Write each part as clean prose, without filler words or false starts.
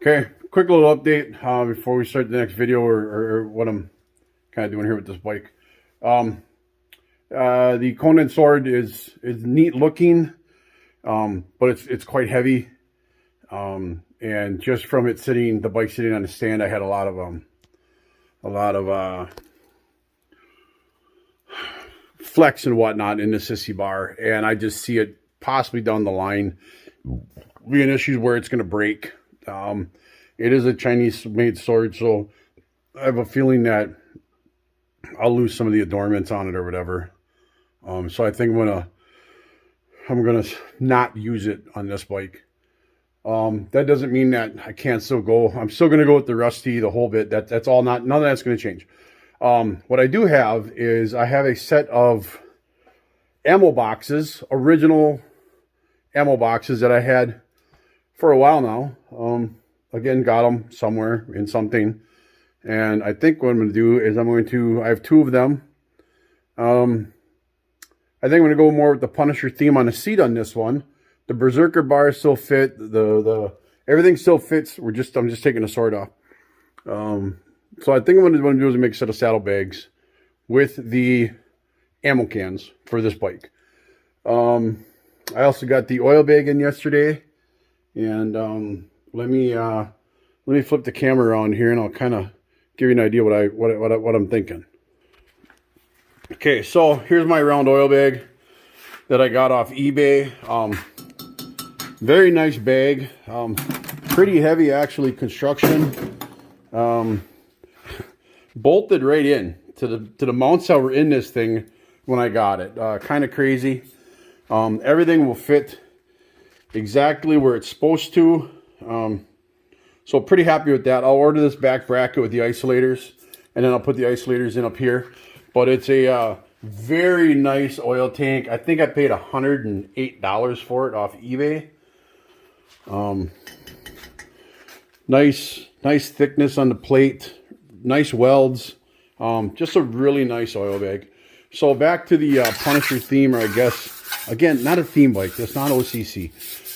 Okay, quick little update before we start the next video or what I'm kind of doing here with this bike. The Conan sword is neat looking, but it's quite heavy. And just from it sitting, the bike sitting on the stand, I had a lot of flex and whatnot in the sissy bar, and I just see it possibly down the line being issues where it's going to break. It is a Chinese-made sword, so I have a feeling that I'll lose some of the adornments on it or whatever. So I think I'm gonna not use it on this bike. That doesn't mean that I can't still go. I'm still gonna go with the rusty, the whole bit. That's all. None of that's gonna change. What I do have is I have a set of ammo boxes, original ammo boxes that I had for a while now. Again, got them somewhere in something. And I think what I'm going to do is I have two of them. I think I'm going to go more with the Punisher theme on the seat on this one. The Berserker bars still fit. Everything still fits. I'm just taking the sword off. So I think what I'm going to do is make a set of saddlebags with the ammo cans for this bike. I also got the oil bag in yesterday, and let me flip the camera around here, and I'll kind of give you an idea what I'm thinking. Okay, so here's my round oil bag that I got off eBay. Very nice bag. Pretty heavy actually construction. Bolted right in to the mounts that were in this thing when I got it. Kind of crazy. Everything will fit exactly where it's supposed to. So pretty happy with that. I'll order this back bracket with the isolators, and then I'll put the isolators in up here. But it's a very nice oil tank. I think I paid $108 for it off eBay. Nice thickness on the plate. Nice welds. Just a really nice oil bag. So back to the Punisher theme, or I guess, again, not a theme bike. That's not OCC.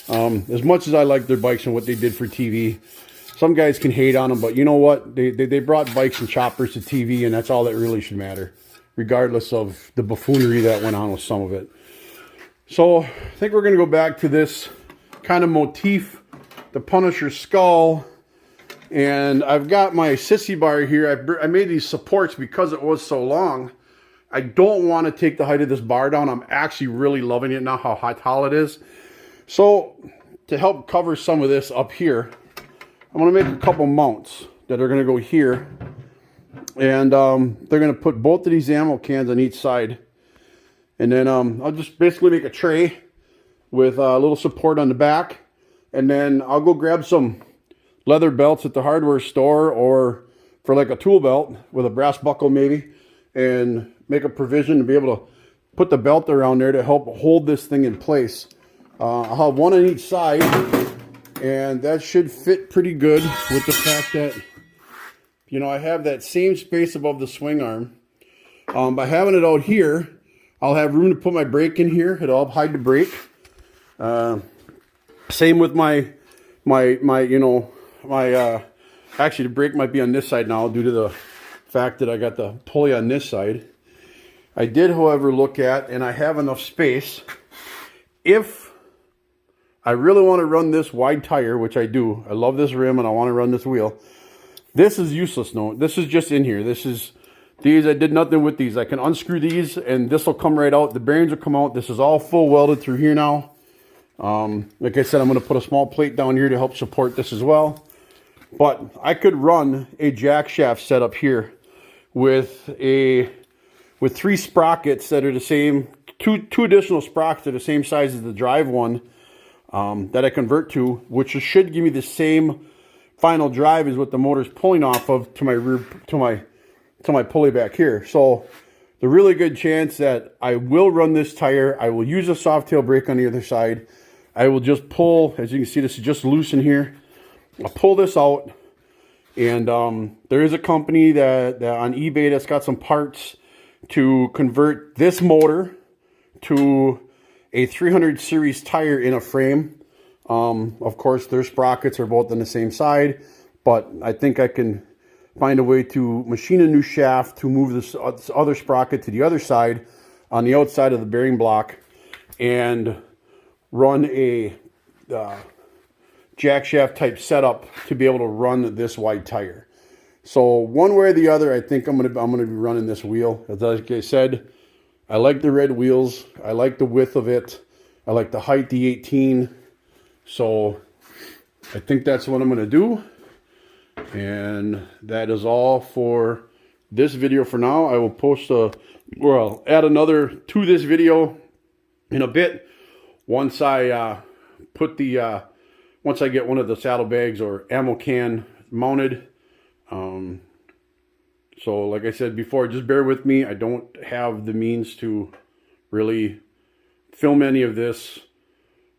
As much as I like their bikes and what they did for TV, some guys can hate on them, but you know what? They brought bikes and choppers to TV, and that's all that really should matter, regardless of the buffoonery that went on with some of it. So I think we're going to go back to this kind of motif, the Punisher skull. And I've got my sissy bar here. I made these supports because it was so long. I don't want to take the height of this bar down. I'm actually really loving it now, how tall it is. So to help cover some of this up here, I'm going to make a couple mounts that are going to go here. And they're going to put both of these ammo cans on each side. And then I'll just basically make a tray with a little support on the back. And then I'll go grab some leather belts at the hardware store, or for like a tool belt with a brass buckle maybe, and make a provision to be able to put the belt around there to help hold this thing in place. I'll have one on each side, and that should fit pretty good with the fact that, you know, I have that same space above the swing arm. By having it out here, I'll have room to put my brake in here. It'll help hide the brake. Same with actually the brake might be on this side now due to the fact that I got the pulley on this side. I did, however, look at, and I have enough space. If I really want to run this wide tire, which I do, I love this rim and I want to run this wheel. This is useless, no. This is just in here. These, I did nothing with these. I can unscrew these and this will come right out. The bearings will come out. This is all full welded through here now. Like I said, I'm going to put a small plate down here to help support this as well. But I could run a jack shaft setup here with three sprockets that are the same, two additional sprockets that are the same size as the drive one, that I convert to, which should give me the same final drive as what the motor's pulling off of to my rear, to my pulley back here. So the really good chance that I will run this tire. I will use a Softail brake on the other side. I will just pull, as you can see, this is just loose in here. I'll pull this out, and there is a company that on eBay that's got some parts to convert this motor to a 300 series tire in a frame. Of course, their sprockets are both on the same side, but I think I can find a way to machine a new shaft to move this other sprocket to the other side on the outside of the bearing block and run a jack shaft type setup to be able to run this wide tire. So one way or the other, I think I'm gonna be running this wheel. As I said, I like the red wheels. I like the width of it. I like the height, the 18. So I think that's what I'm gonna do. And that is all for this video for now. I will post I'll add another to this video in a bit once I once I get one of the saddlebags or ammo can mounted. So like I said before, just bear with me. I don't have the means to really film any of this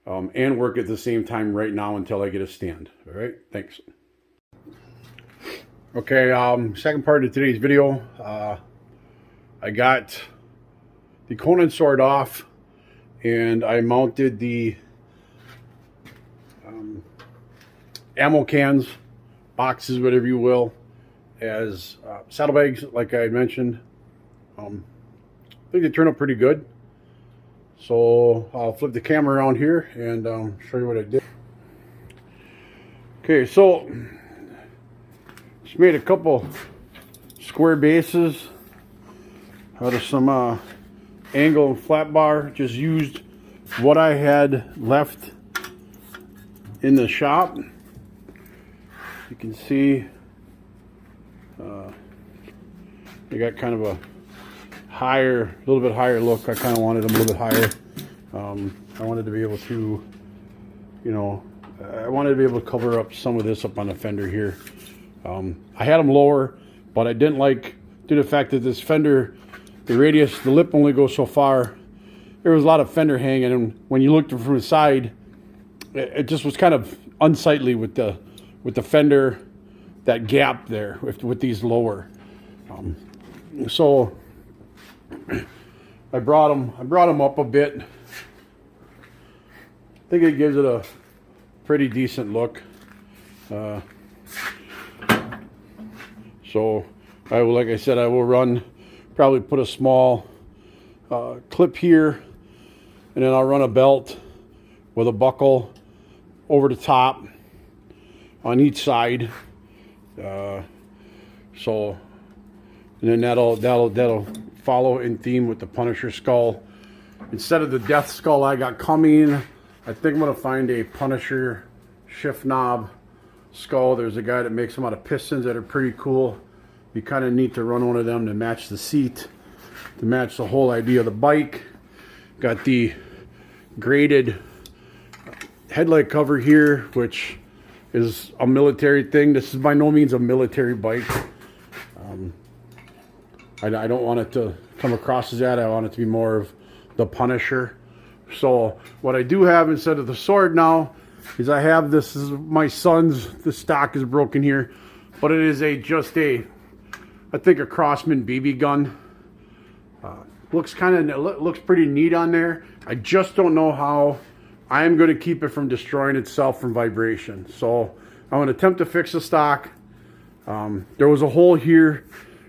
and work at the same time right now until I get a stand. All right, thanks. Okay, second part of today's video. I got the Conan sword off and I mounted the ammo cans, boxes, whatever you will, as saddlebags, like I mentioned. I think they turned out pretty good. So I'll flip the camera around here and show you what I did. Okay, so just made a couple square bases out of some angle and flat bar. Just used what I had left in the shop. You can see they got kind of a little bit higher look. I kind of wanted them a little bit higher. I wanted to be able to, I wanted to be able to cover up some of this up on the fender here. I had them lower, but I didn't like due to the fact that this fender, the radius, the lip only goes so far. There was a lot of fender hanging, and when you looked from the side, it just was kind of unsightly with the fender, that gap there with these lower. So I brought them up a bit. I think it gives it a pretty decent look. So I will, like I said, I will probably put a small clip here, and then I'll run a belt with a buckle over the top on each side. And then that'll follow in theme with the Punisher skull. Instead of the death skull I got coming, I think I'm gonna find a Punisher shift knob skull. There's a guy that makes them out of pistons that are pretty cool. Be kind of neat to run one of them to match the seat, to match the whole idea of the bike. Got the graded headlight cover here, which is a military thing. This is by no means a military bike. I don't want it to come across as that. I want it to be more of the Punisher. So what I do have instead of the sword now is I have this is my son's. The stock is broken here, but it is I think a Crossman BB gun. Looks pretty neat on there. I just don't know how I'm going to keep it from destroying itself from vibration. So I'm going to attempt to fix the stock. There was a hole here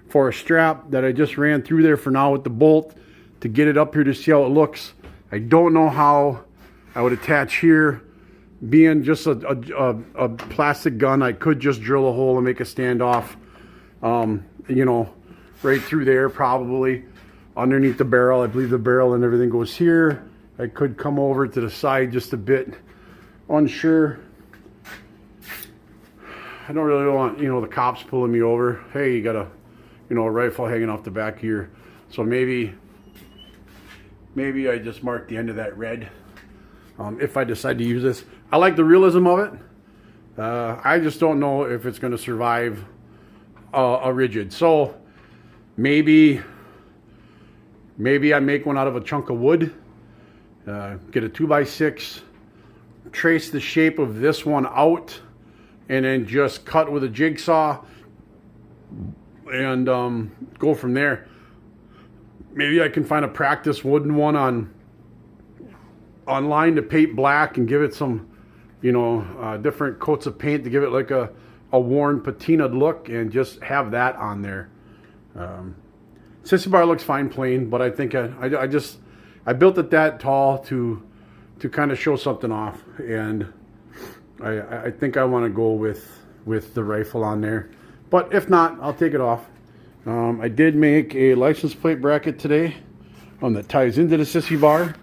for a strap that I just ran through there for now with the bolt to get it up here to see how it looks. I don't know how I would attach here. Being just a plastic gun, I could just drill a hole and make a standoff, right through there probably. Underneath the barrel, I believe the barrel and everything goes here. I could come over to the side just a bit. Unsure. I don't really want, the cops pulling me over. Hey, you got a rifle hanging off the back here. So maybe I just mark the end of that red if I decide to use this. I like the realism of it. I just don't know if it's going to survive a rigid. So maybe I make one out of a chunk of wood. Get a 2x6, trace the shape of this one out, and then just cut with a jigsaw and go from there. Maybe I can find a practice wooden one online to paint black and give it some you know, different coats of paint to give it like a worn patinaed look, and just have that on there. Sissy bar looks fine plain, but I think I built it that tall to kind of show something off, and I think I want to go with the rifle on there. But if not, I'll take it off. I did make a license plate bracket today that ties into the sissy bar.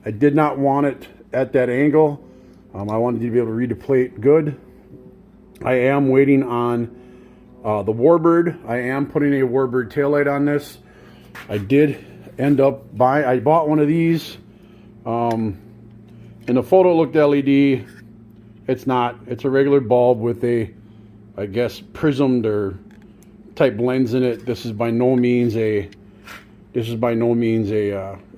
I did not want it at that angle. I wanted you to be able to read the plate good. I am waiting on the Warbird. I am putting a Warbird taillight on this. I did end up I bought one of these. In the photo it looked LED. It's not. It's a regular bulb with a, I guess, prismed or type lens in it. This is by no means a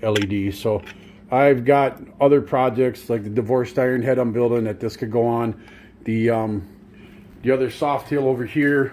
LED. So I've got other projects like the divorced iron head I'm building that this could go on. The other Softail over here,